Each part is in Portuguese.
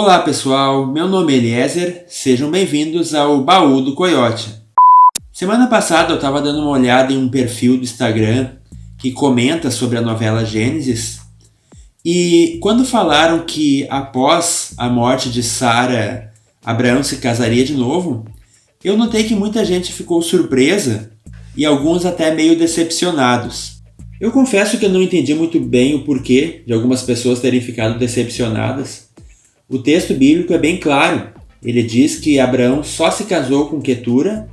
Olá pessoal, meu nome é Eliezer, sejam bem-vindos ao Baú do Coiote. Semana passada eu estava dando uma olhada em um perfil do Instagram que comenta sobre a novela Gênesis e quando falaram que após a morte de Sara, Abraão se casaria de novo, eu notei que muita gente ficou surpresa e alguns até meio decepcionados. Eu confesso que eu não entendi muito bem o porquê de algumas pessoas terem ficado decepcionadas. O texto bíblico é bem claro. Ele diz que Abraão só se casou com Quetura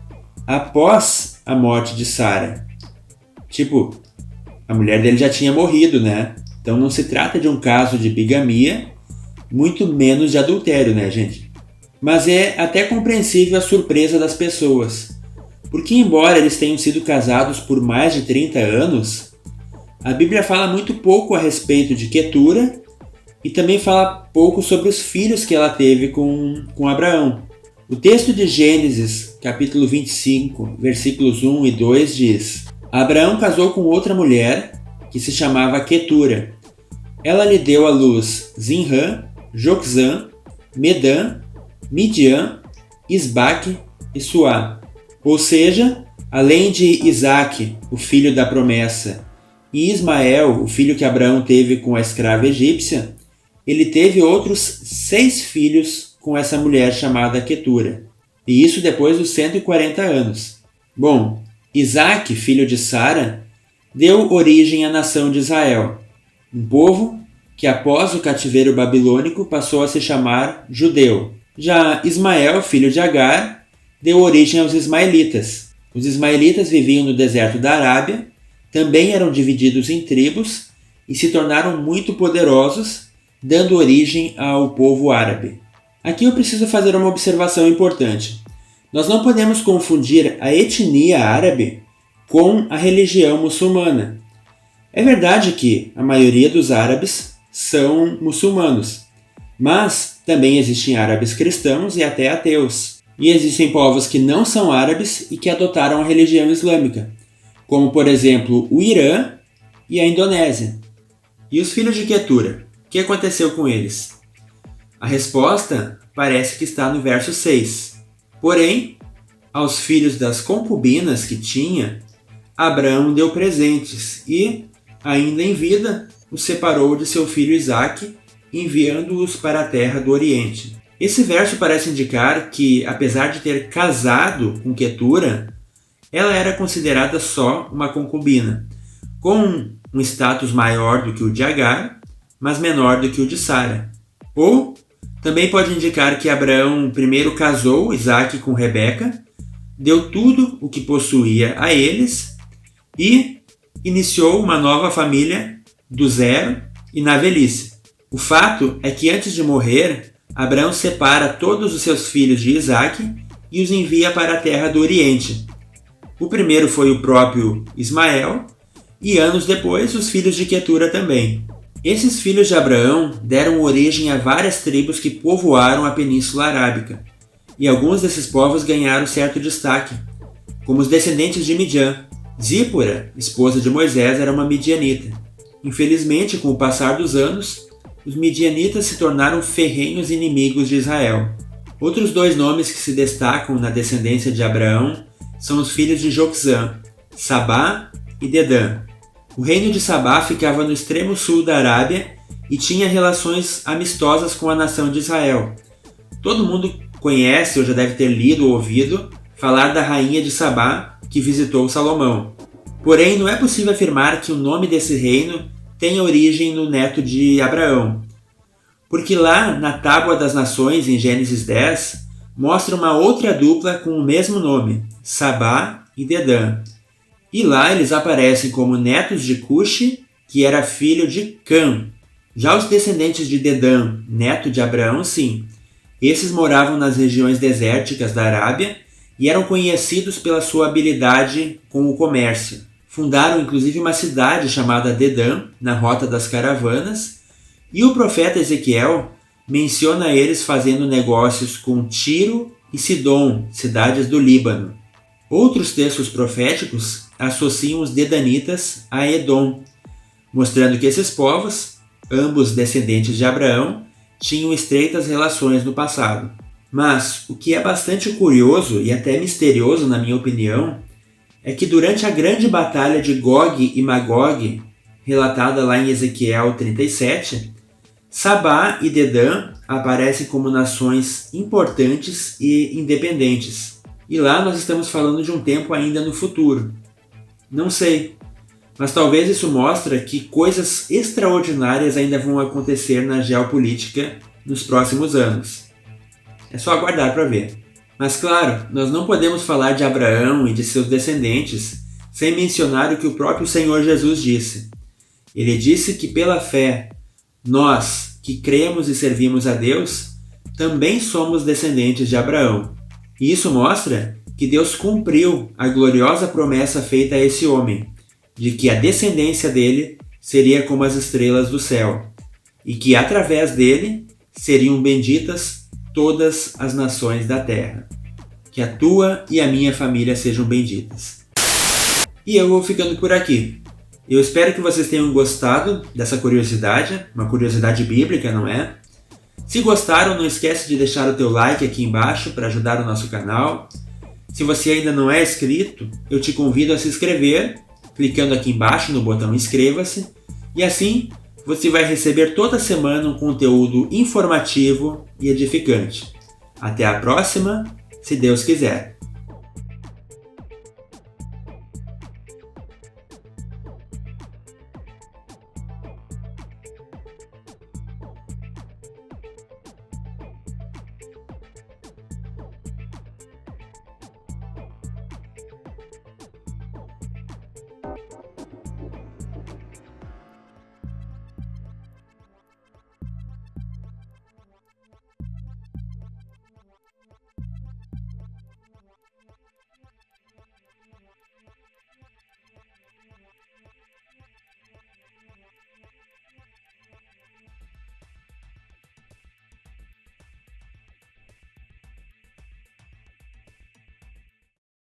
após a morte de Sara. Tipo, a mulher dele já tinha morrido, né? Então não se trata de um caso de bigamia, muito menos de adultério, né, gente? Mas é até compreensível a surpresa das pessoas. Porque embora eles tenham sido casados por mais de 30 anos, a Bíblia fala muito pouco a respeito de Quetura e também fala pouco sobre os filhos que ela teve com Abraão. O texto de Gênesis, capítulo 25, versículos 1 e 2 diz: Abraão casou com outra mulher que se chamava Quetura. Ela lhe deu à luz Zinrã, Joquzã, Medã, Midian, Isbaque e Suá. Ou seja, além de Isaque, o filho da promessa, e Ismael, o filho que Abraão teve com a escrava egípcia, ele teve outros 6 filhos com essa mulher chamada Quetura. E isso depois dos 140 anos. Bom, Isaque, filho de Sara, deu origem à nação de Israel, um povo que após o cativeiro babilônico passou a se chamar judeu. Já Ismael, filho de Agar, deu origem aos ismaelitas. Os ismaelitas viviam no deserto da Arábia, também eram divididos em tribos e se tornaram muito poderosos, dando origem ao povo árabe. Aqui eu preciso fazer uma observação importante. Nós não podemos confundir a etnia árabe com a religião muçulmana. É verdade que a maioria dos árabes são muçulmanos, mas também existem árabes cristãos e até ateus. E existem povos que não são árabes e que adotaram a religião islâmica, como por exemplo o Irã e a Indonésia. E os filhos de Quetura? O que aconteceu com eles? A resposta parece que está no verso 6. Porém, aos filhos das concubinas que tinha, Abraão deu presentes e, ainda em vida, os separou de seu filho Isaque, enviando-os para a terra do Oriente. Esse verso parece indicar que, apesar de ter casado com Quetura, ela era considerada só uma concubina, com um status maior do que o de Agar, mas menor do que o de Sara. Ou também pode indicar que Abraão primeiro casou Isaque com Rebeca, deu tudo o que possuía a eles e iniciou uma nova família do zero e na velhice. O fato é que antes de morrer, Abraão separa todos os seus filhos de Isaque e os envia para a terra do Oriente. O primeiro foi o próprio Ismael e anos depois os filhos de Quetura também. Esses filhos de Abraão deram origem a várias tribos que povoaram a Península Arábica, e alguns desses povos ganharam certo destaque, como os descendentes de Midian. Zípora, esposa de Moisés, era uma midianita. Infelizmente, com o passar dos anos, os midianitas se tornaram ferrenhos inimigos de Israel. Outros 2 nomes que se destacam na descendência de Abraão são os filhos de Joquzã, Sabá e Dedã. O reino de Sabá ficava no extremo sul da Arábia e tinha relações amistosas com a nação de Israel. Todo mundo conhece ou já deve ter lido ou ouvido falar da rainha de Sabá que visitou Salomão. Porém, não é possível afirmar que o nome desse reino tenha origem no neto de Abraão, porque lá na Tábua das Nações, em Gênesis 10, mostra uma outra dupla com o mesmo nome, Sabá e Dedã. E lá eles aparecem como netos de Cuxi, que era filho de Cã. Já os descendentes de Dedã, neto de Abraão, sim. Esses moravam nas regiões desérticas da Arábia e eram conhecidos pela sua habilidade com o comércio. Fundaram inclusive uma cidade chamada Dedã, na Rota das Caravanas, e o profeta Ezequiel menciona eles fazendo negócios com Tiro e Sidom, cidades do Líbano. Outros textos proféticos associam os dedanitas a Edom, mostrando que esses povos, ambos descendentes de Abraão, tinham estreitas relações no passado. Mas o que é bastante curioso e até misterioso, na minha opinião, é que durante a grande batalha de Gog e Magog, relatada lá em Ezequiel 37, Sabá e Dedã aparecem como nações importantes e independentes. E lá nós estamos falando de um tempo ainda no futuro. Não sei, mas talvez isso mostre que coisas extraordinárias ainda vão acontecer na geopolítica nos próximos anos. É só aguardar para ver. Mas claro, nós não podemos falar de Abraão e de seus descendentes sem mencionar o que o próprio Senhor Jesus disse. Ele disse que pela fé, nós que cremos e servimos a Deus, também somos descendentes de Abraão. E isso mostra que Deus cumpriu a gloriosa promessa feita a esse homem, de que a descendência dele seria como as estrelas do céu, e que através dele seriam benditas todas as nações da terra. Que a tua e a minha família sejam benditas. E eu vou ficando por aqui. Eu espero que vocês tenham gostado dessa curiosidade, uma curiosidade bíblica, não é? Se gostaram, não esquece de deixar o teu like aqui embaixo para ajudar o nosso canal. Se você ainda não é inscrito, eu te convido a se inscrever, clicando aqui embaixo no botão inscreva-se, e assim você vai receber toda semana um conteúdo informativo e edificante. Até a próxima, se Deus quiser.